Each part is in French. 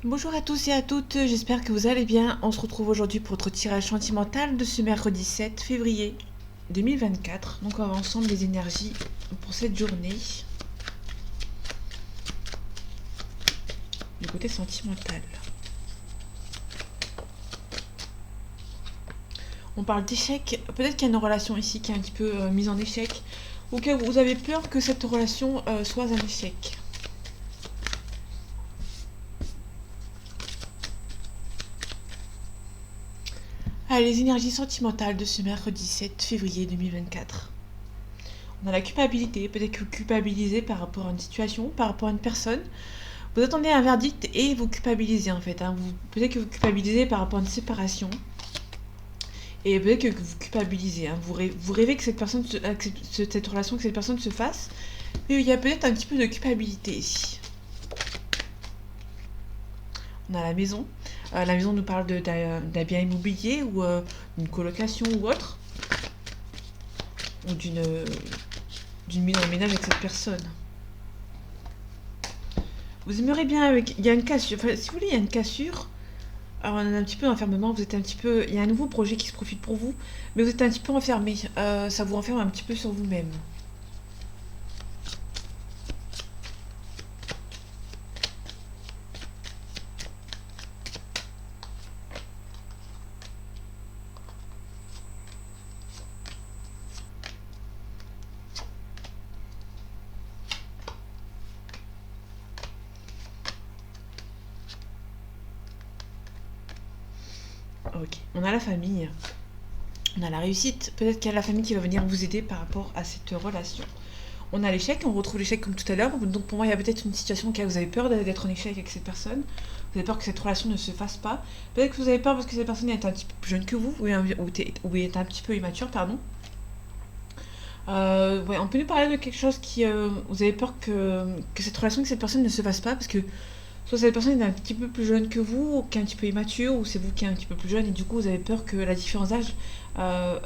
Bonjour à tous et à toutes, j'espère que vous allez bien. On se retrouve aujourd'hui pour notre tirage sentimental de ce mercredi 7 février 2024. Donc on va voir ensemble les énergies pour cette journée du côté sentimental. On parle d'échec, peut-être qu'il y a une relation ici qui est un petit peu mise en échec, ou que vous avez peur que cette relation soit un échec. Allez, les énergies sentimentales de ce mercredi 7 février 2024. On a la culpabilité, peut-être que vous culpabilisez par rapport à une situation, par rapport à une personne. Vous attendez un verdict et vous culpabilisez en fait. Peut-être que vous culpabilisez par rapport à une séparation. Et peut-être que vous culpabilisez. Vous rêvez que cette personne, cette relation, que cette personne se fasse. Mais il y a peut-être un petit peu de culpabilité ici. On a la maison. La maison nous parle d'un bien immobilier ou d'une colocation ou autre. Ou d'une mise en ménage avec cette personne. Vous aimeriez bien avec. Il y a une cassure. Enfin, si vous voulez, il y a une cassure. Alors, on a un petit peu d'enfermement. Vous êtes un petit peu. Il y a un nouveau projet qui se profile pour vous. Mais vous êtes un petit peu enfermé. Ça vous renferme un petit peu sur vous-même. Ok. On a la famille. On a la réussite. Peut-être qu'il y a la famille qui va venir vous aider par rapport à cette relation. On a l'échec, on retrouve l'échec comme tout à l'heure. Donc pour moi, il y a peut-être une situation où vous avez peur d'être en échec avec cette personne. Vous avez peur que cette relation ne se fasse pas. Peut-être que vous avez peur parce que cette personne est un petit peu plus jeune que vous, ou est un petit peu immature, pardon. Ouais, on peut nous parler de quelque chose qui... vous avez peur que cette relation avec cette personne ne se fasse pas parce que soit cette personne est un petit peu plus jeune que vous, ou qui est un petit peu immature, ou c'est vous qui êtes un petit peu plus jeune et du coup vous avez peur que la différence d'âge euh,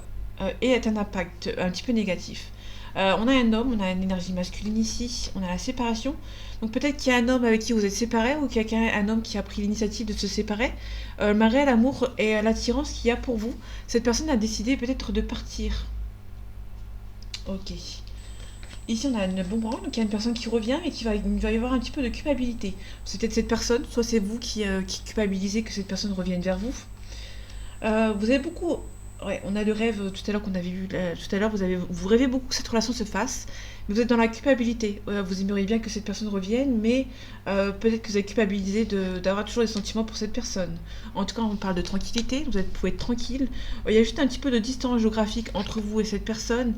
ait un impact un petit peu négatif. On a un homme, on a une énergie masculine ici, on a la séparation. Donc peut-être qu'il y a un homme avec qui vous êtes séparés ou qu'il y a un homme qui a pris l'initiative de se séparer. Malgré l'amour et l'attirance qu'il y a pour vous, cette personne a décidé peut-être de partir. Ok. Ici, on a une boomerang, donc il y a une personne qui revient et il va y avoir un petit peu de culpabilité. C'est peut-être cette personne, soit c'est vous qui culpabilisez que cette personne revienne vers vous. Vous avez beaucoup. Ouais, on a le rêve tout à l'heure qu'on avait vu tout à l'heure. Vous rêvez beaucoup que cette relation se fasse, mais vous êtes dans la culpabilité. Vous aimeriez bien que cette personne revienne, mais peut-être que vous êtes culpabilisé d'avoir toujours des sentiments pour cette personne. En tout cas, on parle de tranquillité. Pouvez être tranquille. Il y a juste un petit peu de distance géographique entre vous et cette personne.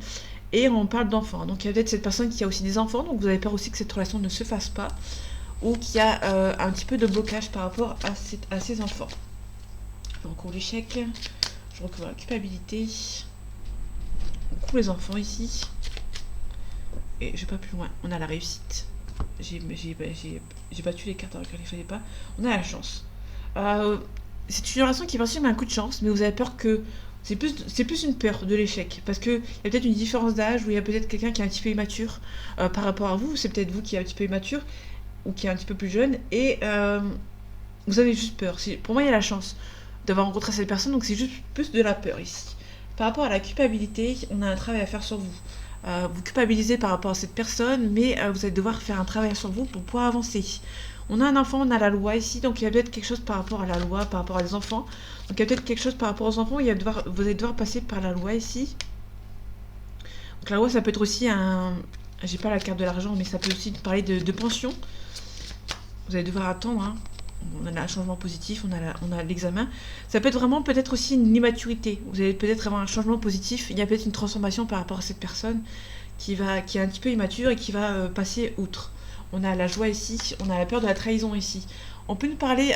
Et on parle d'enfants. Donc il y a peut-être cette personne qui a aussi des enfants, donc vous avez peur aussi que cette relation ne se fasse pas, ou qu'il y a un petit peu de blocage par rapport à ces enfants. Je recours l'échec, je recours la culpabilité, on couvre les enfants ici, et je vais pas plus loin. On a la réussite. J'ai battu les cartes alors qu'il ne fallait pas. On a la chance. Euh, c'est une relation qui est partie mais un coup de chance, mais vous avez peur que c'est plus une peur de l'échec. Parce qu'il y a peut-être une différence d'âge, ou il y a peut-être quelqu'un qui est un petit peu immature par rapport à vous. C'est peut-être vous qui êtes un petit peu immature, ou qui est un petit peu plus jeune. Et vous avez juste peur. Pour moi, il y a la chance d'avoir rencontré cette personne, donc c'est juste plus de la peur ici. Par rapport à la culpabilité, on a un travail à faire sur vous. Vous culpabilisez par rapport à cette personne, mais vous allez devoir faire un travail sur vous pour pouvoir avancer. On a un enfant, on a la loi ici, donc il y a peut-être quelque chose par rapport à la loi, par rapport à les enfants. Donc il y a peut-être quelque chose par rapport aux enfants, vous allez devoir passer par la loi ici. Donc la loi, ça peut être aussi un... J'ai pas la carte de l'argent, mais ça peut aussi parler de pension. Vous allez devoir attendre, hein. On a un changement positif, on a l'examen. Ça peut être vraiment peut-être aussi une immaturité. Vous allez peut-être avoir un changement positif. Il y a peut-être une transformation par rapport à cette personne qui est un petit peu immature et qui va passer outre. On a la joie ici, on a la peur de la trahison ici. On peut nous parler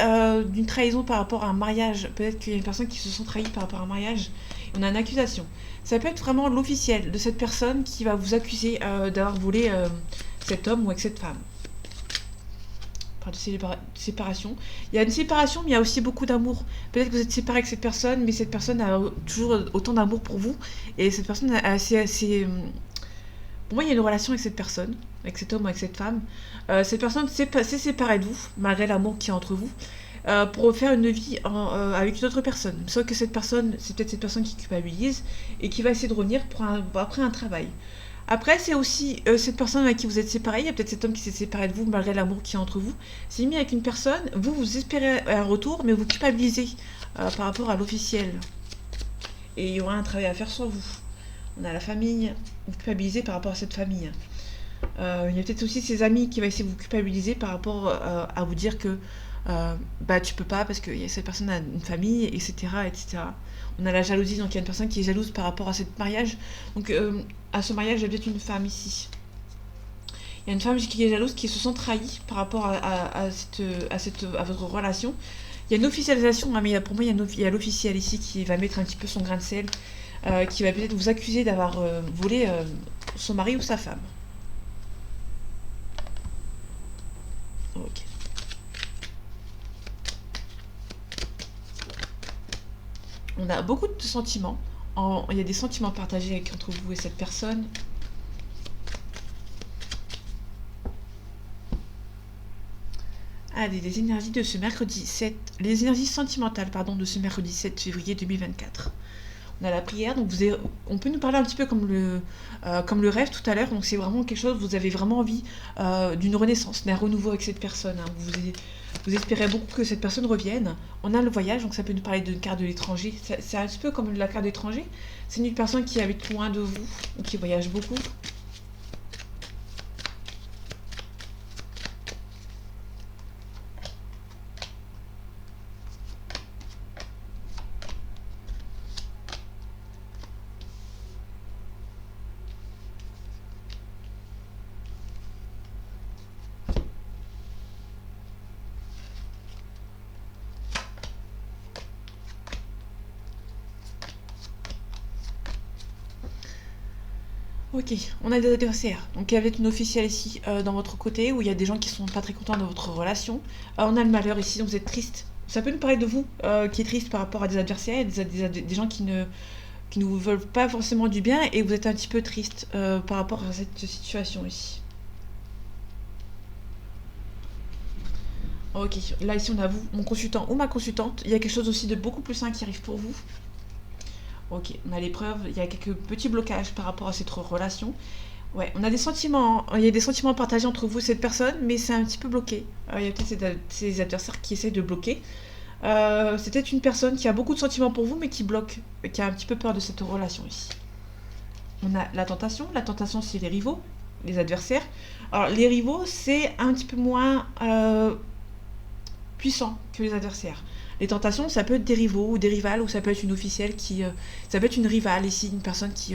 d'une trahison par rapport à un mariage. Peut-être qu'il y a une personne qui se sent trahie par rapport à un mariage. On a une accusation. Ça peut être vraiment l'officiel de cette personne qui va vous accuser d'avoir volé cet homme ou avec cette femme. On parle de séparation. Il y a une séparation, mais il y a aussi beaucoup d'amour. Peut-être que vous êtes séparé avec cette personne, mais cette personne a toujours autant d'amour pour vous. Et cette personne a assez Pour moi, il y a une relation avec cette personne, avec cet homme ou avec cette femme. Cette personne s'est séparée de vous, malgré l'amour qui est entre vous, pour faire une vie avec une autre personne. Sauf que cette personne, c'est peut-être cette personne qui culpabilise et qui va essayer de revenir après un travail. Après, c'est aussi cette personne avec qui vous êtes séparés. Il y a peut-être cet homme qui s'est séparé de vous malgré l'amour qui est entre vous. C'est mis avec une personne, vous espérez un retour, mais vous culpabilisez par rapport à l'officiel. Et il y aura un travail à faire sur vous. On a la famille, vous culpabilisez par rapport à cette famille. Il y a peut-être aussi ses amis qui va essayer de vous culpabiliser par rapport à vous dire que bah tu peux pas parce que cette personne a une famille, etc., etc. On a la jalousie, donc il y a une personne qui est jalouse par rapport à ce mariage. Donc à ce mariage, il y a peut-être une femme ici. Il y a une femme qui est jalouse, qui se sent trahie par rapport à votre relation. Il y a une officialisation, hein, mais pour moi, il y a l'officiel ici qui va mettre un petit peu son grain de sel, qui va peut-être vous accuser d'avoir volé son mari ou sa femme. Ok. On a beaucoup de sentiments. Il y a des sentiments partagés entre vous et cette personne. Allez, les énergies de ce mercredi 7, les énergies sentimentales, pardon, de ce mercredi 7 février 2024. On a la prière, donc on peut nous parler un petit peu comme le rêve tout à l'heure. Donc c'est vraiment quelque chose, vous avez vraiment envie d'une renaissance, d'un renouveau avec cette personne. Hein. Vous espérez beaucoup que cette personne revienne. On a le voyage, donc ça peut nous parler d'une carte de l'étranger. C'est un petit peu comme la carte de l'étranger. C'est une personne qui habite loin de vous, ou qui voyage beaucoup. Ok, on a des adversaires. Donc il y avait une officielle ici dans votre côté où il y a des gens qui sont pas très contents de votre relation. On a le malheur ici, donc vous êtes triste. Ça peut nous parler de vous qui est triste par rapport à des adversaires, des gens qui ne vous veulent pas forcément du bien et vous êtes un petit peu triste par rapport à cette situation ici. Ok, là ici on a vous, mon consultant ou ma consultante. Il y a quelque chose aussi de beaucoup plus sain qui arrive pour vous. Ok, on a l'épreuve, il y a quelques petits blocages par rapport à cette relation. Ouais, on a des sentiments, il y a des sentiments partagés entre vous et cette personne, mais c'est un petit peu bloqué. Il y a peut-être ces adversaires qui essaient de bloquer. C'est peut-être une personne qui a beaucoup de sentiments pour vous, mais qui bloque, qui a un petit peu peur de cette relation ici. On a la tentation. La tentation, c'est les rivaux, les adversaires. Alors, les rivaux, c'est un petit peu moins puissant que les adversaires. Les tentations, ça peut être des rivaux ou des rivales, ou ça peut être une officielle qui... ça peut être une rivale ici, une personne qui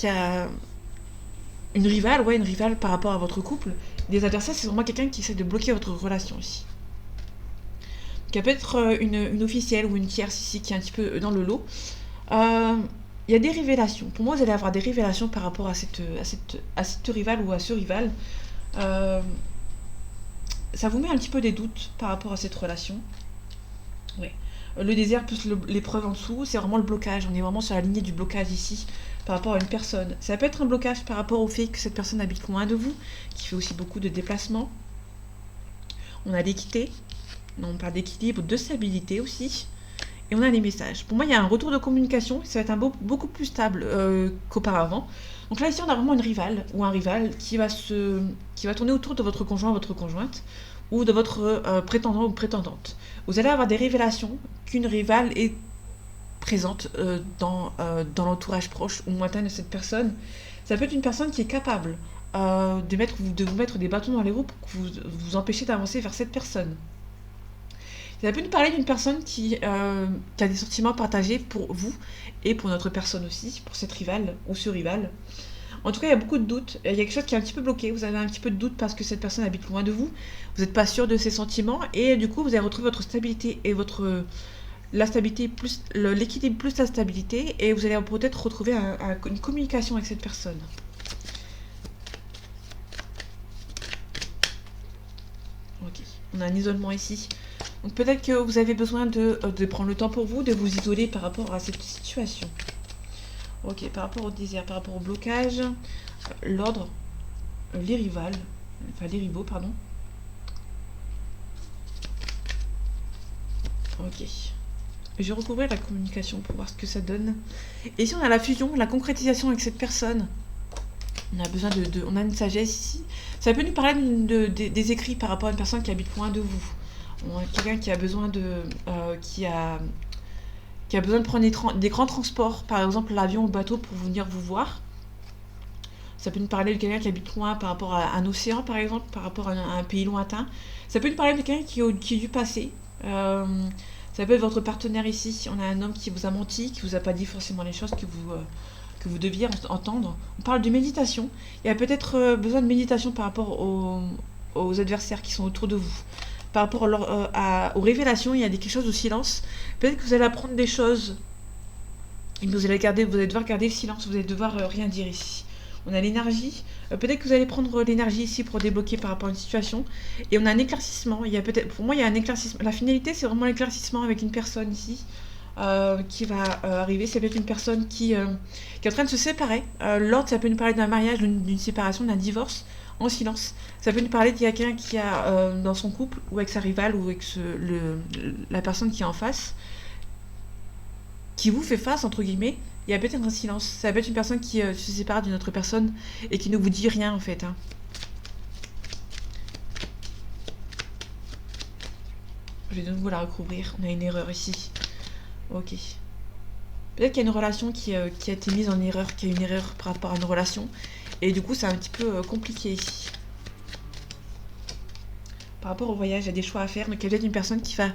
a... Une rivale, ouais, une rivale par rapport à votre couple. Les adversaires, c'est vraiment quelqu'un qui essaie de bloquer votre relation ici. Donc, il y a peut-être une officielle ou une tierce ici qui est un petit peu dans le lot. Il y a des révélations. Pour moi, vous allez avoir des révélations par rapport à cette rivale ou à ce rival. Ça vous met un petit peu des doutes par rapport à cette relation. Ouais. Le désert plus l'épreuve en dessous, c'est vraiment le blocage. On est vraiment sur la lignée du blocage ici par rapport à une personne. Ça peut être un blocage par rapport au fait que cette personne habite loin de vous, qui fait aussi beaucoup de déplacements. On a l'équité, on parle d'équilibre, de stabilité aussi. Et on a les messages. Pour moi, il y a un retour de communication, ça va être beaucoup plus stable qu'auparavant. Donc là, ici, on a vraiment une rivale ou un rival qui va tourner autour de votre conjoint ou votre conjointe, ou de votre prétendant ou prétendante. Vous allez avoir des révélations qu'une rivale est présente dans l'entourage proche ou lointain de cette personne. Ça peut être une personne qui est capable de vous mettre des bâtons dans les roues pour que vous empêcher d'avancer vers cette personne. Ça peut nous parler d'une personne qui a des sentiments partagés pour vous et pour notre personne aussi, pour cette rivale ou ce rival. En tout cas, il y a beaucoup de doutes. Il y a quelque chose qui est un petit peu bloqué. Vous avez un petit peu de doute parce que cette personne habite loin de vous. Vous n'êtes pas sûr de ses sentiments et du coup, vous allez retrouver votre stabilité et la stabilité plus l'équilibre plus la stabilité et vous allez peut-être retrouver une communication avec cette personne. Ok, on a un isolement ici. Donc peut-être que vous avez besoin de prendre le temps pour vous, de vous isoler par rapport à cette situation. Ok, par rapport au désert, par rapport au blocage, l'ordre, les rivales, enfin les rivaux, pardon. Ok. Je vais recouvrir la communication pour voir ce que ça donne. Et si on a la fusion, la concrétisation avec cette personne, on a besoin on a une sagesse ici. Ça peut nous parler des écrits par rapport à une personne qui habite loin de vous. On a quelqu'un qui a besoin qui a besoin de prendre des grands transports, par exemple l'avion ou le bateau pour venir vous voir. Ça peut nous parler de quelqu'un qui habite loin par rapport à un océan, par exemple, par rapport à un pays lointain. Ça peut nous parler de quelqu'un qui est du passé. Ça peut être votre partenaire ici. On a un homme qui vous a menti, qui vous a pas dit forcément les choses que vous deviez entendre. On parle de méditation. Il y a peut-être besoin de méditation par rapport aux adversaires qui sont autour de vous. Par rapport aux révélations, il y a quelque chose de silence. Peut-être que vous allez apprendre des choses. Et vous allez devoir garder le silence, vous allez devoir rien dire ici. On a l'énergie. Peut-être que vous allez prendre l'énergie ici pour débloquer par rapport à une situation. Et on a un éclaircissement. Pour moi, il y a un éclaircissement. La finalité, c'est vraiment l'éclaircissement avec une personne ici qui va arriver. Ça peut être une personne qui est en train de se séparer. L'ordre, ça peut nous parler d'un mariage, d'une séparation, d'un divorce en silence. Ça peut nous parler de quelqu'un qui a dans son couple ou avec sa rivale ou avec la personne qui est en face, qui vous fait face, entre guillemets. Il y a peut-être un silence. Ça peut être une personne qui se sépare d'une autre personne et qui ne vous dit rien en fait. Hein. Je vais de nouveau la recouvrir. On a une erreur ici. Ok. Peut-être qu'il y a une relation qui a été mise en erreur, qu'il y a une erreur par rapport à une relation. Et du coup, c'est un petit peu compliqué ici. Par rapport au voyage, il y a des choix à faire. Donc il y a peut-être une personne qui va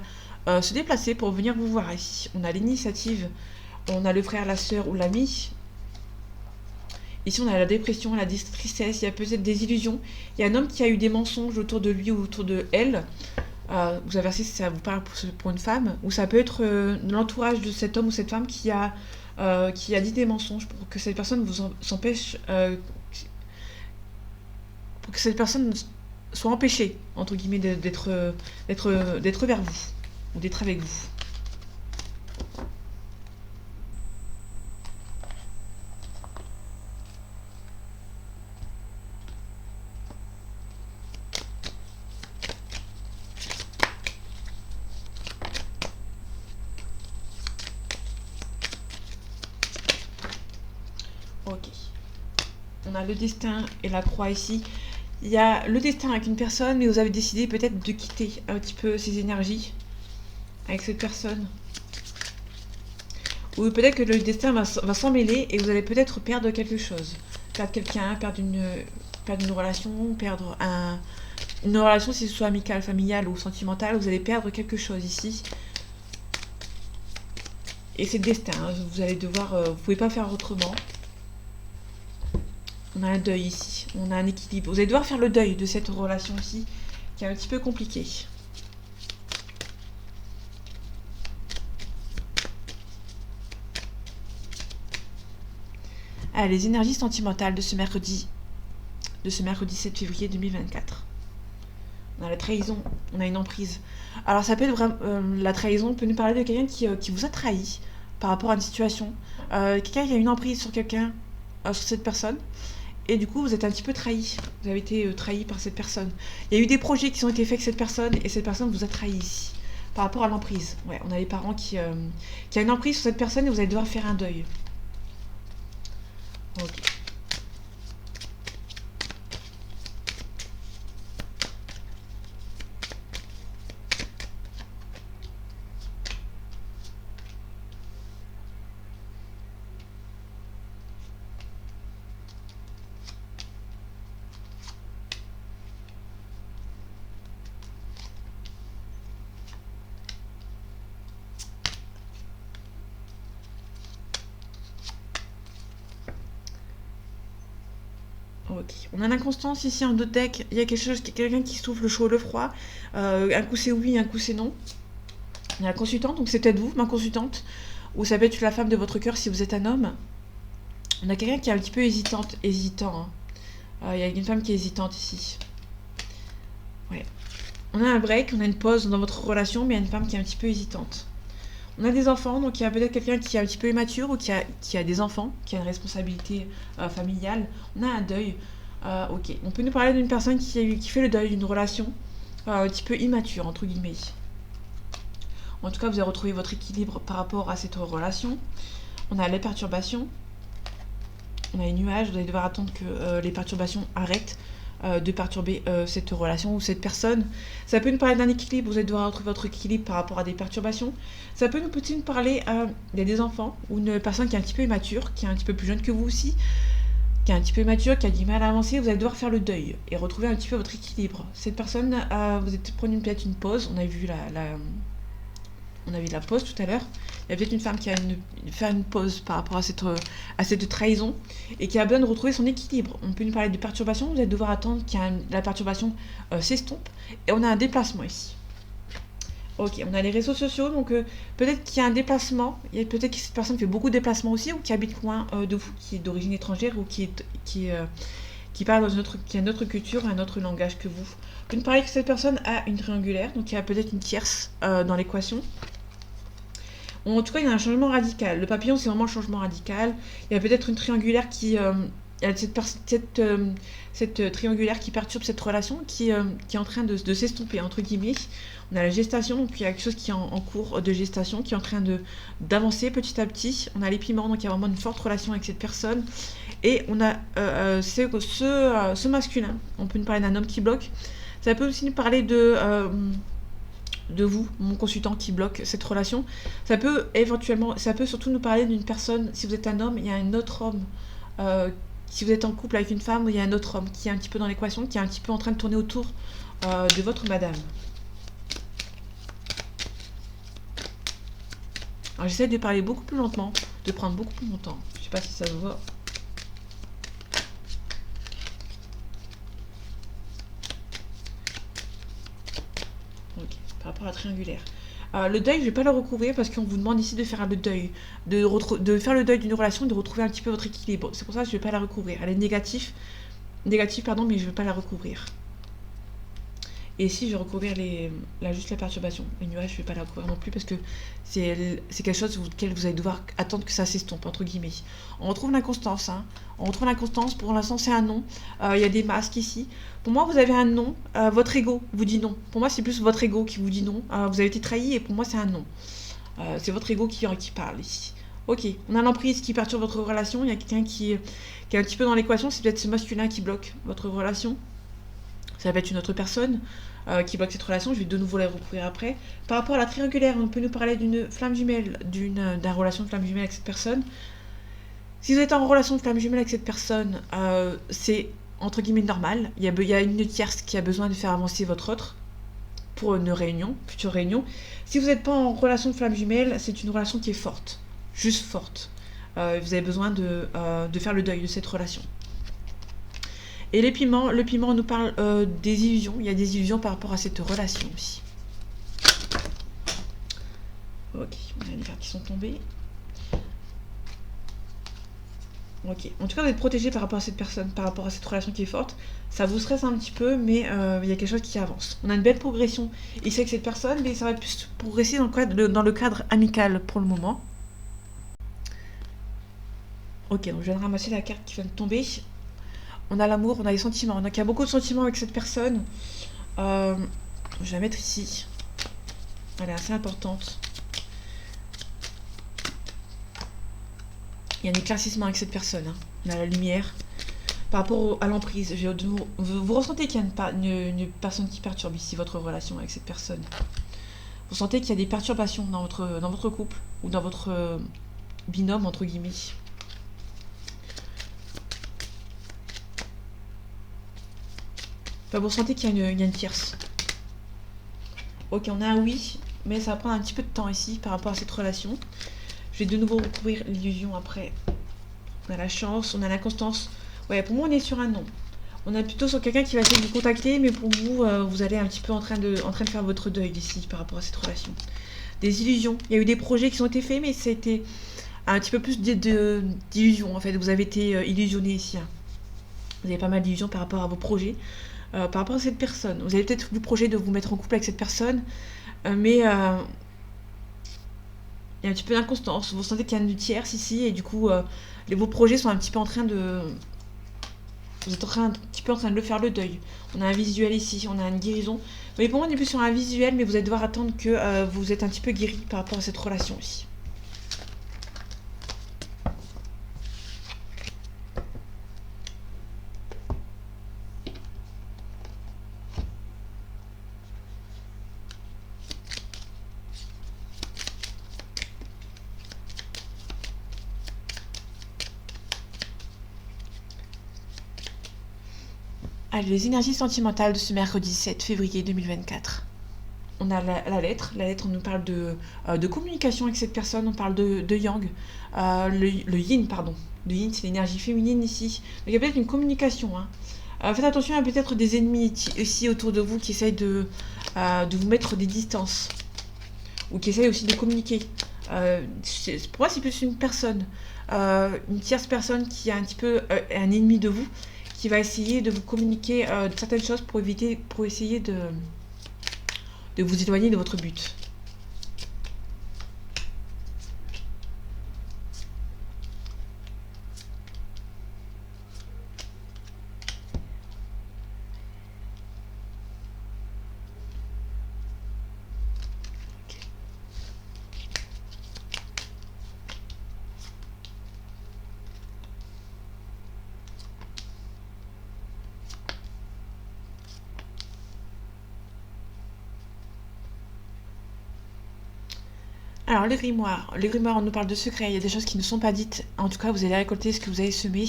se déplacer pour venir vous voir ici. On a l'initiative. On a le frère, la sœur ou l'ami. Ici, on a la dépression, la tristesse, il y a peut-être des illusions. Il y a un homme qui a eu des mensonges autour de lui ou autour de elle. Vous avez si ça vous parle pour une femme. Ou ça peut être l'entourage de cet homme ou cette femme qui a dit des mensonges pour que cette personne vous s'empêche... pour que cette personne soit empêchée, entre guillemets, d'être vers vous. Ou d'être avec vous. Ok. On a le destin et la croix ici. Il y a le destin avec une personne, mais vous avez décidé peut-être de quitter un petit peu ces énergies avec cette personne. Ou peut-être que le destin va s'en mêler et vous allez peut-être perdre quelque chose. Perdre quelqu'un, perdre une relation, perdre une relation, si ce soit amicale, familiale ou sentimentale, vous allez perdre quelque chose ici. Et c'est le destin, hein. Vous allez devoir... vous pouvez pas faire autrement. On a un deuil ici, on a un équilibre. Vous allez devoir faire le deuil de cette relation ici, qui est un petit peu compliquée. Ah, les énergies sentimentales de ce mercredi 7 février 2024. On a la trahison, on a une emprise. Alors ça peut être vraiment... la trahison peut nous parler de quelqu'un qui vous a trahi par rapport à une situation. Quelqu'un qui a une emprise sur quelqu'un, sur cette personne. Et du coup, vous êtes un petit peu trahi. Vous avez été trahi par cette personne. Il y a eu des projets qui ont été faits avec cette personne et cette personne vous a trahi ici. Par rapport à l'emprise. Ouais, on a les parents qui a une emprise sur cette personne et vous allez devoir faire un deuil. Ok. Ok. On a l'inconstance ici en deux decks. Il y a quelqu'un qui souffle le chaud et le froid. Un coup c'est oui, un coup c'est non. Il y a la consultante, donc c'est peut-être vous, ma consultante. Ou ça peut être la femme de votre cœur si vous êtes un homme. On a quelqu'un qui est un petit peu hésitant. Hein. Il y a une femme qui est hésitante ici. Ouais. On a un break, on a une pause dans votre relation, mais il y a une femme qui est un petit peu hésitante. On a des enfants, donc il y a peut-être quelqu'un qui est un petit peu immature ou qui a des enfants, qui a une responsabilité familiale. On a un deuil. Ok, on peut nous parler d'une personne qui fait le deuil d'une relation un petit peu immature, entre guillemets. En tout cas, vous avez retrouvé votre équilibre par rapport à cette relation. On a les perturbations. On a les nuages. Vous allez devoir attendre que les perturbations arrêtent de perturber cette relation ou cette personne. Ça peut nous parler d'un équilibre. Vous allez devoir retrouver votre équilibre par rapport à des perturbations. Ça peut nous parler il y a des enfants ou une personne qui est un petit peu immature, qui est un petit peu plus jeune que vous aussi, qui est un petit peu immature, qui a du mal à avancer. Vous allez devoir faire le deuil et retrouver un petit peu votre équilibre. Cette personne, vous êtes prendre peut-être une pause. On a vu on avait la pause tout à l'heure. Il y a peut-être une femme qui a faire une pause par rapport à cette trahison et qui a besoin de retrouver son équilibre. On peut nous parler de perturbation. Vous allez devoir attendre la perturbation s'estompe. Et on a un déplacement ici. Ok, on a les réseaux sociaux. Donc peut-être qu'il y a un déplacement. Peut-être que cette personne fait beaucoup de déplacements aussi ou qui habite loin de vous, qui est d'origine étrangère ou qui parle qui a une autre culture, un autre langage que vous. On peut nous parler que cette personne a une triangulaire. Donc il y a peut-être une tierce dans l'équation. En tout cas, il y a un changement radical. Le papillon, c'est vraiment un changement radical. Il y a peut-être une triangulaire qui... il y a cette triangulaire qui perturbe cette relation, qui est en train de s'estomper, entre guillemets. On a la gestation, donc il y a quelque chose qui est en cours de gestation, qui est en train d'avancer petit à petit. On a les piments, donc il y a vraiment une forte relation avec cette personne. Et on a ce masculin. On peut nous parler d'un homme qui bloque. Ça peut aussi nous parler de vous, mon consultant qui bloque cette relation. Ça peut surtout nous parler d'une personne. Si vous êtes un homme, il y a un autre homme. Si vous êtes en couple avec une femme, il y a un autre homme qui est un petit peu dans l'équation, qui est un petit peu en train de tourner autour de votre madame. Alors j'essaie de parler beaucoup plus lentement, de prendre beaucoup plus longtemps. Je sais pas si ça se voit. Ok, par rapport à la triangulaire. Le deuil, je ne vais pas le recouvrir parce qu'on vous demande ici de faire le deuil, de faire le deuil d'une relation, de retrouver un petit peu votre équilibre. C'est pour ça que je ne vais pas la recouvrir. Elle est négative, mais je ne vais pas la recouvrir. Et ici, je vais recouvrir juste la perturbation. Les nuages, je ne vais pas la recouvrir non plus parce que c'est quelque chose sur lequel vous allez devoir attendre que ça s'estompe, entre guillemets. On retrouve l'inconstance. Hein. On retrouve l'inconstance. Pour l'instant, c'est un non. Il y a des masques ici. Pour moi, vous avez un non. Votre ego vous dit non. Pour moi, c'est plus votre ego qui vous dit non. Vous avez été trahi et pour moi, c'est un non. C'est votre ego qui parle ici. Ok, on a l'emprise qui perturbe votre relation. Il y a quelqu'un qui est un petit peu dans l'équation. C'est peut-être ce masculin qui bloque votre relation. Ça va être une autre personne qui bloque cette relation. Je vais de nouveau la recouvrir après. Par rapport à la triangulaire, on peut nous parler d'une flamme jumelle, d'une relation de flamme jumelle avec cette personne. Si vous êtes en relation de flamme jumelle avec cette personne, c'est entre guillemets normal. Il y a une tierce qui a besoin de faire avancer votre autre pour une future réunion. Si vous n'êtes pas en relation de flamme jumelle, c'est une relation qui est forte, juste forte. Vous avez besoin de faire le deuil de cette relation. Et le piment nous parle des illusions. Il y a des illusions par rapport à cette relation aussi. Ok, on a les cartes qui sont tombées. Ok, en tout cas vous êtes protégé par rapport à cette personne, par rapport à cette relation qui est forte. Ça vous stresse un petit peu, mais il y a quelque chose qui avance. On a une belle progression ici avec cette personne, mais ça va plus progresser dans le cadre amical pour le moment. Ok, donc je viens de ramasser la carte qui vient de tomber. On a l'amour, on a les sentiments. Donc il y a beaucoup de sentiments avec cette personne. Je vais la mettre ici. Elle est assez importante. Il y a un éclaircissement avec cette personne. Hein. On a la lumière. Par rapport à l'emprise, vous ressentez qu'il y a une personne qui perturbe ici votre relation avec cette personne. Vous sentez qu'il y a des perturbations dans votre couple ou dans votre binôme, entre guillemets. Enfin, vous ressentez qu'il y a une tierce. Ok, on a un oui, mais ça va prendre un petit peu de temps ici par rapport à cette relation. Je vais de nouveau recouvrir l'illusion après. On a la chance, on a l'inconstance. Ouais, pour moi, on est sur un non. On est plutôt sur quelqu'un qui va essayer de vous contacter, mais pour vous, vous allez un petit peu en train de faire votre deuil ici par rapport à cette relation. Des illusions. Il y a eu des projets qui ont été faits, mais ça a été un petit peu plus d'illusions, en fait. Vous avez été illusionné ici. Hein. Vous avez pas mal d'illusions par rapport à vos projets. Par rapport à cette personne. Vous avez peut-être le projet de vous mettre en couple avec cette personne, mais Il y a un petit peu d'inconstance. Vous sentez qu'il y a une tierce ici et du coup, vos projets sont un petit peu en train de... Vous êtes un petit peu en train de le faire le deuil. On a un visuel ici, on a une guérison. Mais pour moi, on est plus sur un visuel, mais vous allez devoir attendre que vous êtes un petit peu guéri par rapport à cette relation ici. Allez, les énergies sentimentales de ce mercredi 7 février 2024. On a la lettre. La lettre, on nous parle de communication avec cette personne. On parle de yang. Le yin, pardon. Le yin, c'est l'énergie féminine ici. Donc, il y a peut-être une communication. Faites attention, il y a peut-être des ennemis ici autour de vous qui essayent de vous mettre des distances. Ou qui essayent aussi de communiquer. Pour moi, c'est plus une personne. Une tierce personne qui est un petit peu un ennemi de vous, qui va essayer de vous communiquer certaines choses pour essayer de vous éloigner de votre but. Alors, les grimoires, on nous parle de secrets, il y a des choses qui ne sont pas dites. En tout cas, vous allez récolter ce que vous avez semé.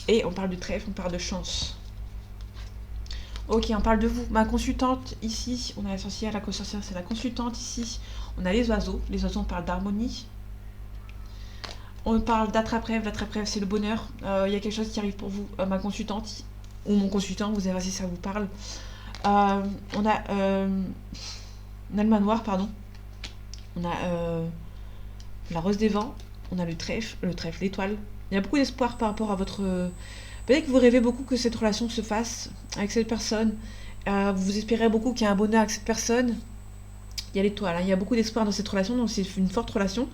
Et on parle de trèfle, on parle de chance. Ok, on parle de vous. Ma consultante, ici, on a la sorcière, c'est la consultante, ici. On a les oiseaux on parle d'harmonie. On parle d'attrape-rêve, l'attrape-rêve, c'est le bonheur. Il y a quelque chose qui arrive pour vous, ma consultante, ou mon consultant, vous allez voir si ça vous parle. On a le manoir, pardon. On a la rose des vents, on a le trèfle, l'étoile. Il y a beaucoup d'espoir par rapport à votre... Peut-être que vous rêvez beaucoup que cette relation se fasse avec cette personne. Vous espérez beaucoup qu'il y ait un bonheur avec cette personne. Il y a l'étoile, il y a beaucoup d'espoir dans cette relation, donc c'est une forte relation.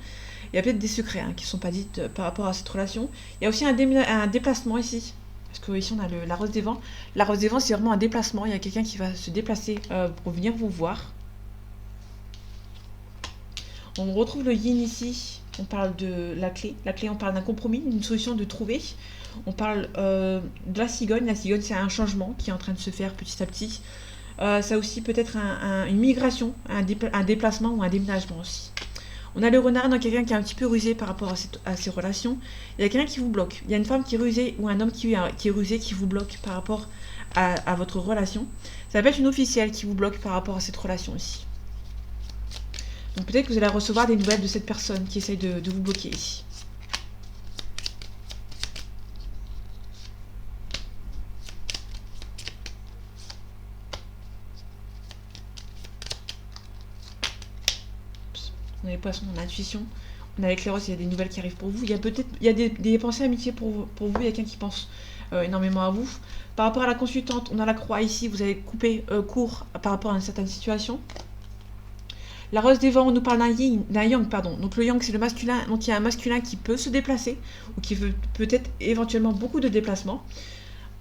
Il y a peut-être des secrets qui ne sont pas dites par rapport à cette relation. Il y a aussi un déplacement ici. Parce que ici on a la rose des vents. La rose des vents, c'est vraiment un déplacement. Il y a quelqu'un qui va se déplacer pour venir vous voir. On retrouve le yin ici, on parle de la clé. La clé, on parle d'un compromis, d'une solution de trouver. On parle de la cigogne. La cigogne, c'est un changement qui est en train de se faire petit à petit. Ça aussi peut-être une migration, un déplacement ou un déménagement aussi. On a le renard, donc quelqu'un qui est un petit peu rusé par rapport à ses relations. Il y a quelqu'un qui vous bloque. Il y a une femme qui est rusée ou un homme qui est rusé, qui vous bloque par rapport à votre relation. Ça peut être une officielle qui vous bloque par rapport à cette relation aussi. Donc peut-être que vous allez recevoir des nouvelles de cette personne qui essaye de vous bloquer ici. On a les poissons, on a l'intuition. On a l'éclairance, il y a des nouvelles qui arrivent pour vous. Il y a des pensées amitié pour vous. Il y a quelqu'un qui pense énormément à vous. Par rapport à la consultante, on a la croix ici. Vous avez coupé court par rapport à une certaine situation. La rose des vents, on nous parle d'un yang, pardon. Donc le yang, c'est le masculin. Donc il y a un masculin qui peut se déplacer ou qui veut peut-être éventuellement beaucoup de déplacements.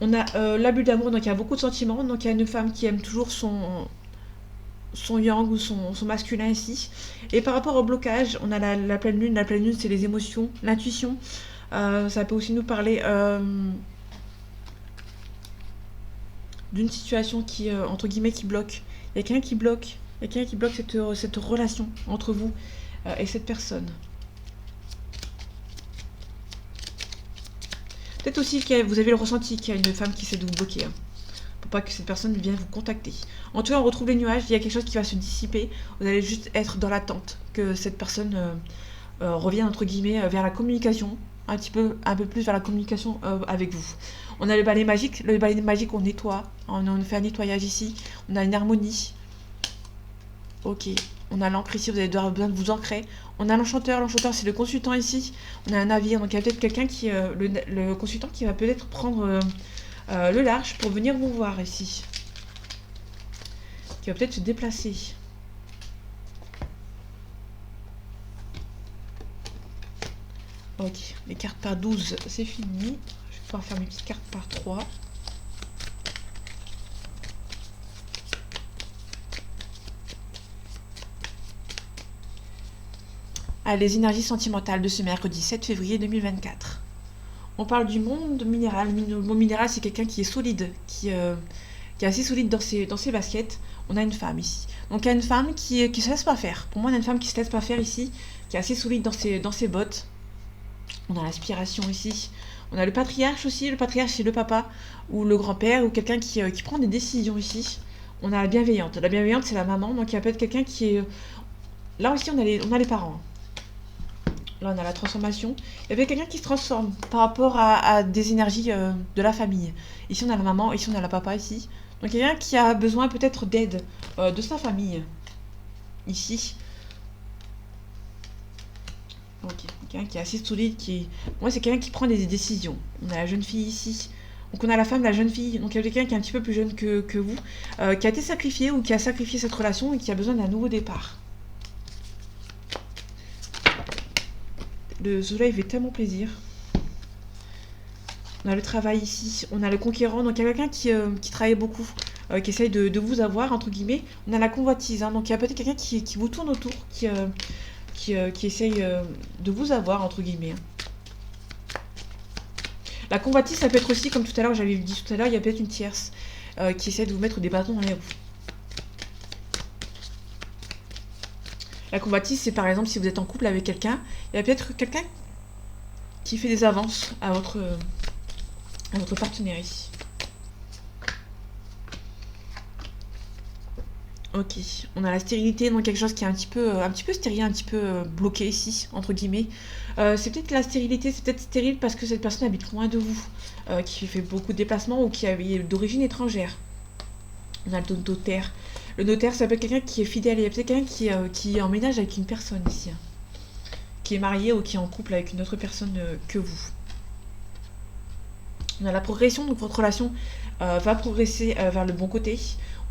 On a la bulle d'amour, donc il y a beaucoup de sentiments. Donc il y a une femme qui aime toujours son yang ou son masculin ici. Et par rapport au blocage, on a la pleine lune. La pleine lune, c'est les émotions, l'intuition. Ça peut aussi nous parler d'une situation qui, entre guillemets, qui bloque. Il y a quelqu'un qui bloque. Il y a quelqu'un qui bloque cette relation entre vous et cette personne. Peut-être aussi que vous avez le ressenti qu'il y a une femme qui essaie de vous bloquer. Pour pas que cette personne vienne vous contacter. En tout cas, on retrouve les nuages. Il y a quelque chose qui va se dissiper. Vous allez juste être dans l'attente que cette personne revienne, entre guillemets, vers la communication. Un peu plus vers la communication avec vous. On a le balai magique. Le balai magique, on nettoie. On fait un nettoyage ici. On a une harmonie. Ok, on a l'encre ici, vous allez devoir besoin de vous ancrer. On a l'enchanteur c'est le consultant ici. On a un navire, donc il y a peut-être quelqu'un qui, le consultant qui va peut-être prendre le large pour venir vous voir ici. Qui va peut-être se déplacer. Ok, les cartes par 12, c'est fini. Je vais pouvoir faire mes petites cartes par 3. Ah, les énergies sentimentales de ce mercredi 7 février 2024. On parle du monde minéral. Le monde minéral, c'est quelqu'un qui est solide, qui est assez solide dans ses baskets. On a une femme ici. Donc il y a une femme qui se laisse pas faire. Pour moi, on a une femme qui se laisse pas faire ici, qui est assez solide dans ses bottes. On a l'inspiration ici. On a le patriarche aussi. Le patriarche, c'est le papa ou le grand-père ou quelqu'un qui prend des décisions ici. On a la bienveillante. La bienveillante, c'est la maman. Donc il y a peut-être quelqu'un qui est... Là aussi, on a les parents. Là, on a la transformation. Il y avait quelqu'un qui se transforme par rapport à des énergies de la famille. Ici, on a la maman. Ici, on a la papa. Ici. Donc, quelqu'un qui a besoin peut-être d'aide de sa famille. Ici. Ok. Quelqu'un qui est assez solide. Moi, c'est quelqu'un qui prend des décisions. On a la jeune fille ici. Donc, on a la femme de la jeune fille. Donc, il y a quelqu'un qui est un petit peu plus jeune que vous. Qui a été sacrifié ou qui a sacrifié cette relation et qui a besoin d'un nouveau départ. Le soleil fait tellement plaisir. On a le travail ici, on a le conquérant, donc il y a quelqu'un qui travaille beaucoup, qui essaye de vous avoir, entre guillemets. On a la convoitise, hein, donc il y a peut-être quelqu'un qui vous tourne autour, qui essaye de vous avoir, entre guillemets. La convoitise, ça peut être aussi, comme tout à l'heure, j'avais dit tout à l'heure, il y a peut-être une tierce qui essaie de vous mettre des bâtons dans les roues. La convoitise, c'est par exemple si vous êtes en couple avec quelqu'un, il y a peut-être quelqu'un qui fait des avances à votre partenaire ici. Ok, on a la stérilité, donc quelque chose qui est un petit peu stérile, un petit peu bloqué ici, entre guillemets. C'est peut-être la stérilité, c'est peut-être stérile parce que cette personne habite loin de vous, qui fait beaucoup de déplacements ou qui est d'origine étrangère. On a le notaire. Le notaire, ça peut être quelqu'un qui est fidèle. Il y a peut-être quelqu'un qui emménage avec une personne ici, hein, qui est marié ou qui est en couple avec une autre personne que vous. On a la progression, donc votre relation va progresser vers le bon côté.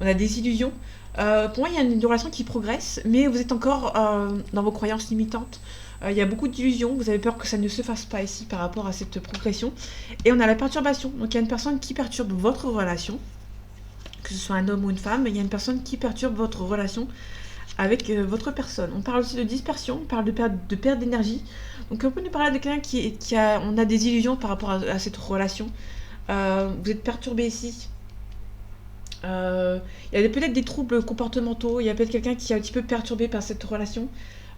On a des illusions. Pour moi, il y a une relation qui progresse, mais vous êtes encore dans vos croyances limitantes. Il y a beaucoup d'illusions, vous avez peur que ça ne se fasse pas ici par rapport à cette progression. Et on a la perturbation, donc il y a une personne qui perturbe votre relation, que ce soit un homme ou une femme, il y a une personne qui perturbe votre relation avec votre personne. On parle aussi de dispersion, on parle de perte d'énergie. Donc on peut nous parler de quelqu'un on a des illusions par rapport à cette relation. Vous êtes perturbé ici. Il y a peut-être des troubles comportementaux, il y a peut-être quelqu'un qui est un petit peu perturbé par cette relation.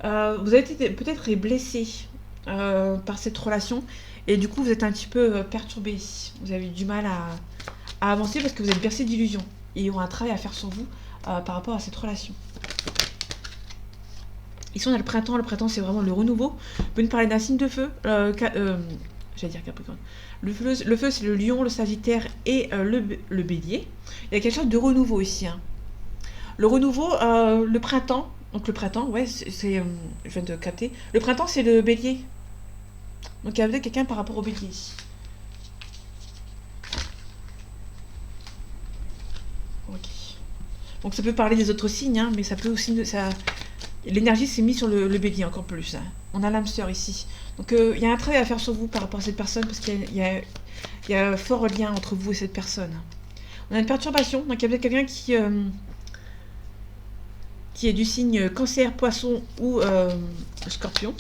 Vous avez été peut-être blessé par cette relation et du coup vous êtes un petit peu perturbé ici. Vous avez du mal à avancer parce que vous êtes bercé d'illusions. Et il y aura un travail à faire sur vous par rapport à cette relation. Ici on a le printemps c'est vraiment le renouveau. On peut nous parler d'un signe de feu, j'allais dire Capricorne. Le feu c'est le lion, le sagittaire et le bélier. Il y a quelque chose de renouveau ici. Hein. Le renouveau, le printemps, donc le printemps, ouais, je viens de capter. Le printemps c'est le bélier. Donc il y a peut-être quelqu'un par rapport au bélier ici. Ok. Donc ça peut parler des autres signes, hein, mais ça peut aussi... L'énergie s'est mise sur le bélier encore plus. Hein. On a l'âme sœur ici. Donc il y a un travail à faire sur vous par rapport à cette personne, parce qu'il y a un fort lien entre vous et cette personne. On a une perturbation, donc il y a peut-être quelqu'un qui est du signe cancer, poisson ou scorpion.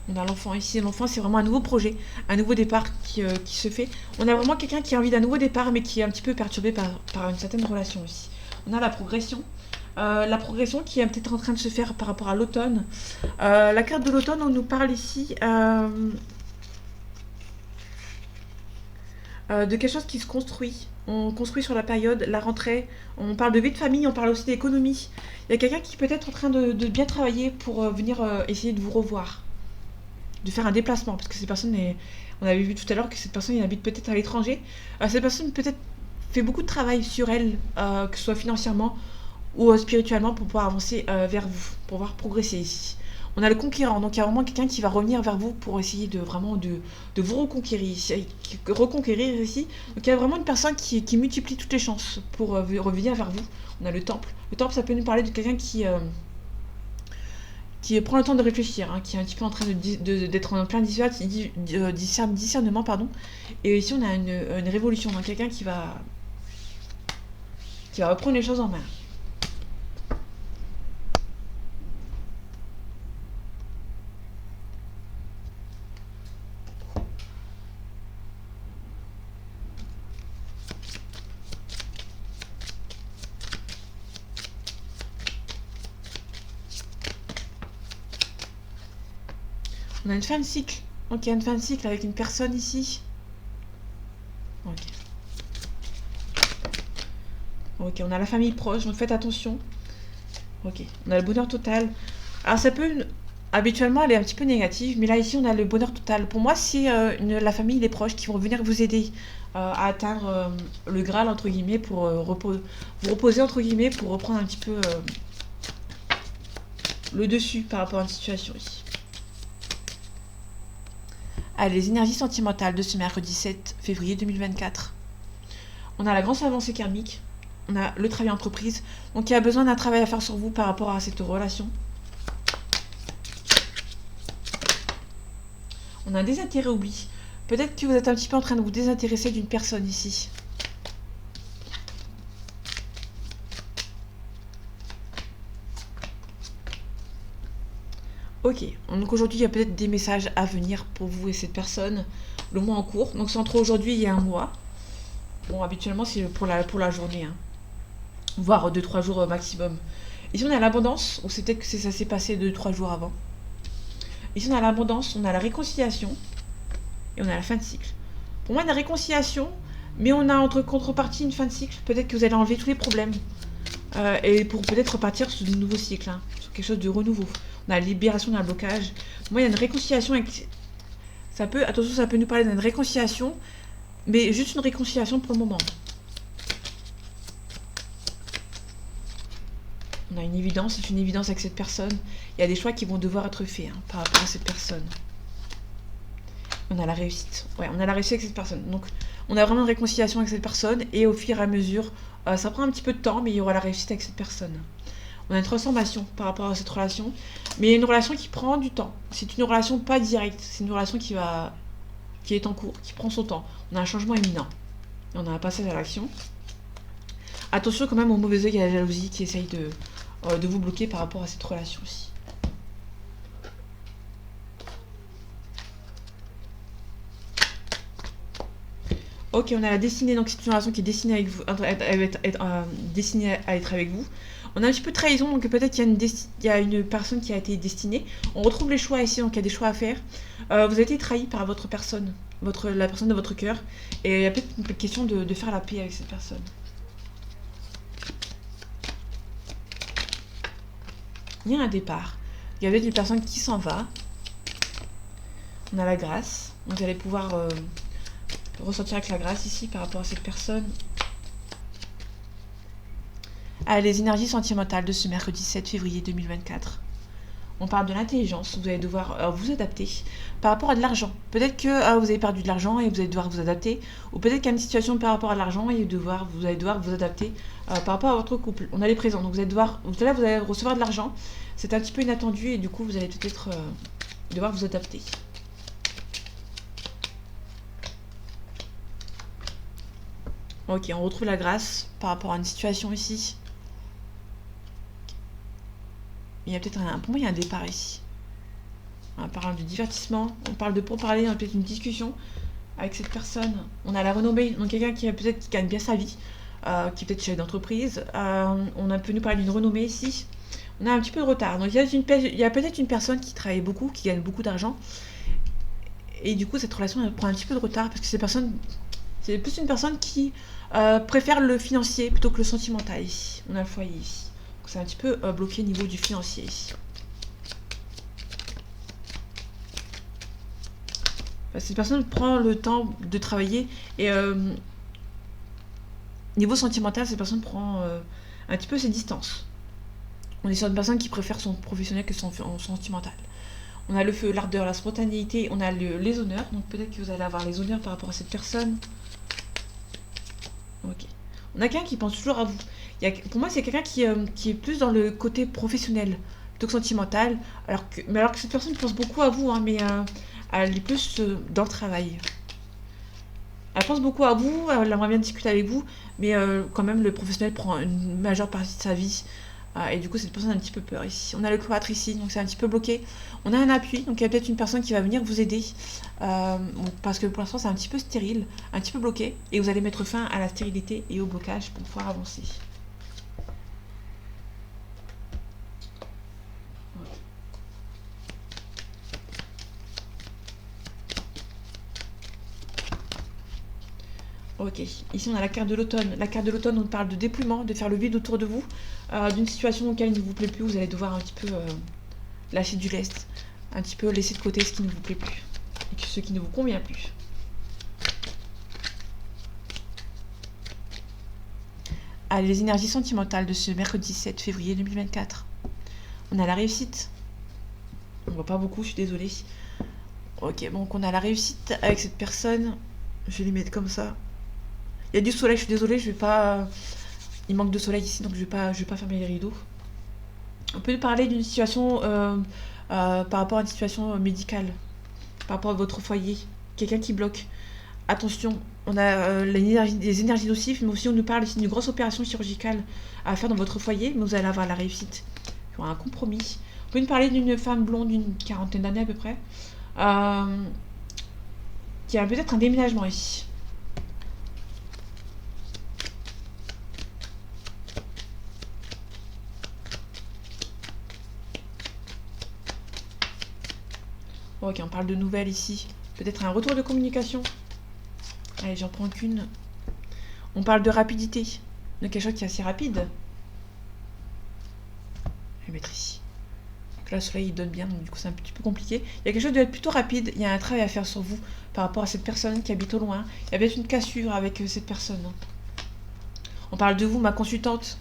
On a l'enfant ici. L'enfant, c'est vraiment un nouveau projet, un nouveau départ qui se fait. On a vraiment quelqu'un qui a envie d'un nouveau départ, mais qui est un petit peu perturbé par une certaine relation ici. On a la progression. La progression qui est peut-être en train de se faire par rapport à l'automne. La carte de l'automne, on nous parle ici de quelque chose qui se construit. On construit sur la période, la rentrée. On parle de vie de famille, on parle aussi d'économie. Il y a quelqu'un qui peut être en train de bien travailler pour venir essayer de vous revoir. De faire un déplacement, parce que cette personne on avait vu tout à l'heure que cette personne habite peut-être à l'étranger. Cette personne peut-être fait beaucoup de travail sur elle, que ce soit financièrement ou spirituellement, pour pouvoir avancer vers vous, pour pouvoir progresser ici. On a le conquérant, donc il y a vraiment quelqu'un qui va revenir vers vous pour essayer de vous reconquérir ici. Donc il y a vraiment une personne qui multiplie toutes les chances pour revenir vers vous. On a le temple. Le temple, ça peut nous parler de quelqu'un qui prend le temps de réfléchir, hein, qui est un petit peu en train d'être en plein discernement, pardon. Et ici, on a une révolution, donc quelqu'un qui va reprendre les choses en main. On a une fin de cycle. Donc il y a une fin de cycle avec une personne ici. Ok. Ok, on a la famille proche, donc faites attention. Ok, on a le bonheur total. Alors ça peut... Habituellement, elle est un petit peu négative, mais là, ici, on a le bonheur total. Pour moi, c'est la famille, les proches qui vont venir vous aider à atteindre le Graal, entre guillemets, pour vous reposer, entre guillemets, pour reprendre un petit peu le dessus par rapport à une situation ici. Allez, les énergies sentimentales de ce mercredi 7 février 2024. On a la grande avancée karmique. On a le travail entreprise. Donc, il y a besoin d'un travail à faire sur vous par rapport à cette relation. On a un désintérêt oubli. Peut-être que vous êtes un petit peu en train de vous désintéresser d'une personne ici. Ok, donc aujourd'hui il y a peut-être des messages à venir pour vous et cette personne, le mois en cours. Donc c'est entre aujourd'hui et un mois. Bon, habituellement c'est pour la journée, hein. Voire 2-3 jours maximum. Ici on a l'abondance, ou c'était que ça s'est passé 2-3 jours avant. Ici on a l'abondance, on a la réconciliation et on a la fin de cycle. Pour moi, une réconciliation, mais on a entre contrepartie une fin de cycle. Peut-être que vous allez enlever tous les problèmes et pour peut-être repartir sur de nouveaux cycles, hein, sur quelque chose de renouveau. On a la libération d'un blocage. Moi, il y a une réconciliation avec... Attention, ça peut nous parler d'une réconciliation, mais juste une réconciliation pour le moment. On a une évidence, c'est une évidence avec cette personne. Il y a des choix qui vont devoir être faits, hein, par rapport à cette personne. On a la réussite. Ouais, on a la réussite avec cette personne. Donc, on a vraiment une réconciliation avec cette personne. Et au fur et à mesure, ça prend un petit peu de temps, mais il y aura la réussite avec cette personne. On a une transformation par rapport à cette relation. Mais une relation qui prend du temps. C'est une relation pas directe. C'est une relation qui est en cours, qui prend son temps. On a un changement imminent. Et on a un passage à l'action. Attention quand même au mauvais œil et à la jalousie qui essaye de vous bloquer par rapport à cette relation aussi. Ok, on a la destinée, donc c'est une relation qui est destinée avec vous, destinée à être avec vous. On a un petit peu de trahison, donc peut-être qu'il y a une personne qui a été destinée. On retrouve les choix ici, donc il y a des choix à faire. Vous avez été trahi par votre personne, la personne de votre cœur. Et il y a peut-être une question de faire la paix avec cette personne. Il y a un départ. Il y avait une personne qui s'en va. On a la grâce. Donc vous allez pouvoir ressentir avec la grâce ici par rapport à cette personne. Allez, les énergies sentimentales de ce mercredi 7 février 2024. On parle de l'intelligence, vous allez devoir vous adapter par rapport à de l'argent. Peut-être que vous avez perdu de l'argent et vous allez devoir vous adapter. Ou peut-être qu'il y a une situation par rapport à l'argent et vous allez devoir vous adapter par rapport à votre couple. On a les présents, donc vous allez recevoir de l'argent. C'est un petit peu inattendu et du coup vous allez peut-être devoir vous adapter. Ok, on retrouve la grâce par rapport à une situation ici. Il y a peut-être pour moi, il y a un départ ici. On parle de divertissement, on parle de pourparler, on a peut-être une discussion avec cette personne. On a la renommée, donc quelqu'un qui gagne bien sa vie, qui est peut-être chef d'entreprise. On peut nous parler d'une renommée ici. On a un petit peu de retard. Donc il y a peut-être une personne qui travaille beaucoup, qui gagne beaucoup d'argent. Et du coup, cette relation elle prend un petit peu de retard parce que c'est plus une personne qui préfère le financier plutôt que le sentimental ici. On a le foyer ici. C'est un petit peu bloqué au niveau du financier ici. Cette personne prend le temps de travailler et niveau sentimental, cette personne prend un petit peu ses distances. On est sur une personne qui préfère son professionnel que son sentimental. On a le feu, l'ardeur, la spontanéité, on a les honneurs. Donc peut-être que vous allez avoir les honneurs par rapport à cette personne. Ok. On a quelqu'un qui pense toujours à vous. Pour moi, c'est quelqu'un qui est plus dans le côté professionnel, plutôt que sentimentale. Alors que cette personne pense beaucoup à vous, hein, mais elle est plus dans le travail. Elle pense beaucoup à vous, elle aimerait bien discuter avec vous, mais quand même le professionnel prend une majeure partie de sa vie. Et du coup, cette personne a un petit peu peur ici. On a le cloître ici, donc c'est un petit peu bloqué. On a un appui, donc il y a peut-être une personne qui va venir vous aider. Parce que pour l'instant, c'est un petit peu stérile, un petit peu bloqué. Et vous allez mettre fin à la stérilité et au blocage pour pouvoir avancer. Ok, ici on a la carte de l'automne. La carte de l'automne, on parle de dépouillement, de faire le vide autour de vous, d'une situation auquel il ne vous plaît plus. Vous allez devoir un petit peu lâcher du lest, un petit peu laisser de côté ce qui ne vous plaît plus et ce qui ne vous convient plus. Allez, les énergies sentimentales de ce mercredi 7 février 2024. On a la réussite. On voit pas beaucoup, je suis désolée. Ok, donc on a la réussite avec cette personne. Je vais les mettre comme ça. Il y a du soleil, je suis désolée, je vais pas. Il manque de soleil ici, donc je vais pas fermer les rideaux. On peut parler d'une situation par rapport à une situation médicale, par rapport à votre foyer, quelqu'un qui bloque. Attention, on a les énergies nocives, mais aussi on nous parle ici d'une grosse opération chirurgicale à faire dans votre foyer, mais vous allez avoir la réussite. Il y aura un compromis. On peut nous parler d'une femme blonde d'une quarantaine d'années à peu près, qui a peut-être un déménagement ici. Ok, on parle de nouvelles ici. Peut-être un retour de communication. Allez, j'en prends qu'une. On parle de rapidité. De quelque chose qui est assez rapide. Je vais mettre ici. Donc là, le soleil, il donne bien, donc du coup, c'est un petit peu compliqué. Il y a quelque chose de plutôt rapide. Il y a un travail à faire sur vous par rapport à cette personne qui habite au loin. Il y a peut-être une cassure avec cette personne. On parle de vous, ma consultante.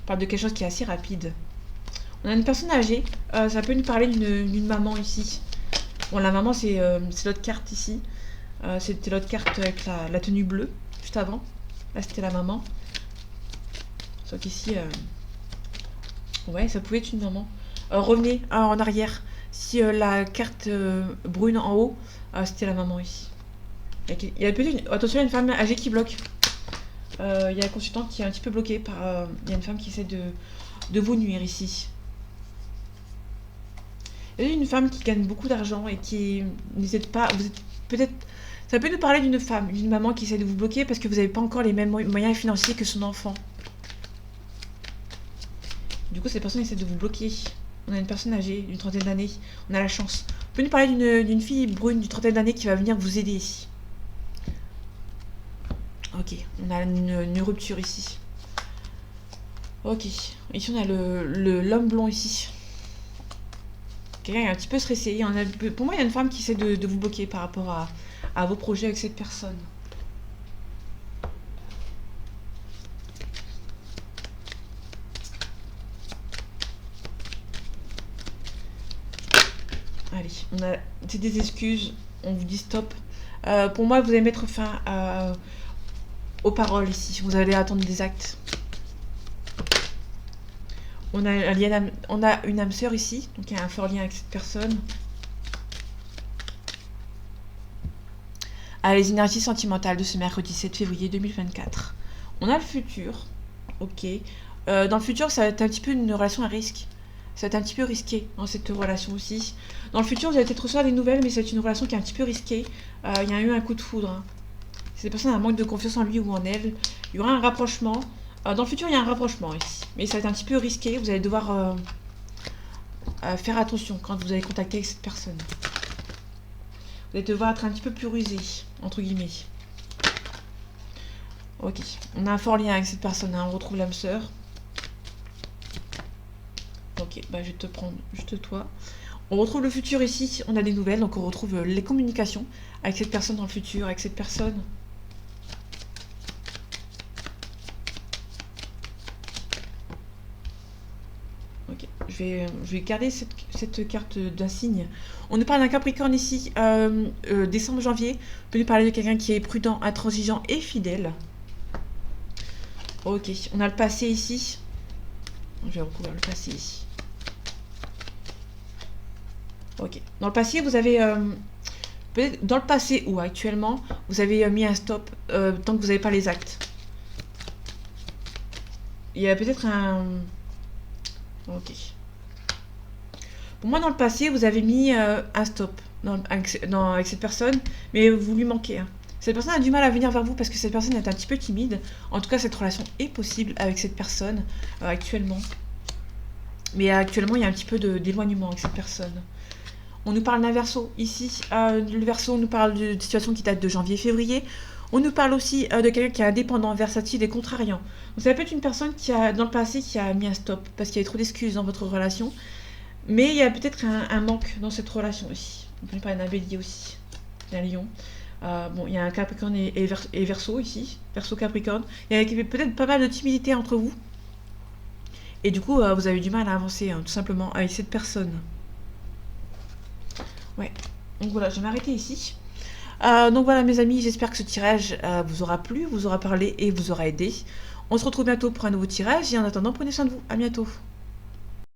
On parle de quelque chose qui est assez rapide. On a une personne âgée. Ça peut nous parler d'une maman ici. Bon, la maman, c'est l'autre carte ici. C'était l'autre carte avec la tenue bleue, juste avant. Là, c'était la maman. Sauf qu'ici, ouais, ça pouvait être une maman. Revenez en arrière. Si la carte brune en haut, c'était la maman ici. Il y a peut-être attention, il y a une femme âgée qui bloque. Il y a un consultant qui est un petit peu bloqué par... il y a une femme qui essaie de vous nuire ici. Il y a une femme qui gagne beaucoup d'argent et qui n'hésite pas. Vous êtes peut-être. Ça peut nous parler d'une femme, d'une maman qui essaie de vous bloquer parce que vous n'avez pas encore les mêmes moyens financiers que son enfant. Du coup, cette personne essaie de vous bloquer. On a une personne âgée d'une trentaine d'années. On a la chance. On peut nous parler d'une fille brune d'une trentaine d'années qui va venir vous aider ici. Ok, on a une rupture ici. Ok, ici on a l'homme blond ici. Quelqu'un est un petit peu stressé. Pour moi, il y a une femme qui essaie de vous bloquer par rapport à vos projets avec cette personne. Allez, c'est des excuses. On vous dit stop. Pour moi, vous allez mettre fin aux paroles ici. Vous allez attendre des actes. On a une âme sœur ici, donc il y a un fort lien avec cette personne. Les énergies sentimentales de ce mercredi 7 février 2024. On a le futur, ok. Dans le futur, ça va être un petit peu une relation à risque. Ça va être un petit peu risqué dans cette relation aussi. Dans le futur, vous allez peut-être recevoir des nouvelles, mais c'est une relation qui est un petit peu risquée. Il y a eu un coup de foudre. Hein. Cette personne a un manque de confiance en lui ou en elle. Il y aura un rapprochement. Dans le futur, il y a un rapprochement ici. Mais ça va être un petit peu risqué. Vous allez devoir faire attention quand vous allez contacter avec cette personne. Vous allez devoir être un petit peu plus rusé, entre guillemets. Ok. On a un fort lien avec cette personne. Hein. On retrouve l'âme sœur. Ok. Bah, je vais te prendre juste toi. On retrouve le futur ici. On a des nouvelles. Donc, on retrouve les communications avec cette personne dans le futur, avec cette personne. Je vais garder cette carte d'un signe. On nous parle d'un Capricorne ici, décembre-janvier. On peut nous parler de quelqu'un qui est prudent, intransigeant et fidèle. Ok, on a le passé ici. Je vais recouvrir le passé ici. Ok. Dans le passé, vous avez... peut-être dans le passé ou actuellement, vous avez mis un stop tant que vous n'avez pas les actes. Il y a peut-être un... Ok. Pour moi, dans le passé, vous avez mis un stop avec cette personne, mais vous lui manquez. Hein. Cette personne a du mal à venir vers vous parce que cette personne est un petit peu timide. En tout cas, cette relation est possible avec cette personne actuellement. Mais actuellement, il y a un petit peu d'éloignement avec cette personne. On nous parle d'un verso ici. Le verso nous parle de situations qui datent de janvier-février. On nous parle aussi de quelqu'un qui est indépendant, versatile et contrariant. Donc ça peut être une personne qui a, dans le passé, qui a mis un stop parce qu'il y avait trop d'excuses dans votre relation. Mais il y a peut-être un manque dans cette relation aussi. On peut parler d'un bélier aussi, d'un lion. Bon, il y a un Capricorne et Verseau ici, Verseau-Capricorne. Il y a peut-être pas mal de timidité entre vous. Et du coup, vous avez du mal à avancer, hein, tout simplement, avec cette personne. Ouais. Donc voilà, je vais m'arrêter ici. Donc voilà, mes amis, j'espère que ce tirage vous aura plu, vous aura parlé et vous aura aidé. On se retrouve bientôt pour un nouveau tirage. Et en attendant, prenez soin de vous. À bientôt.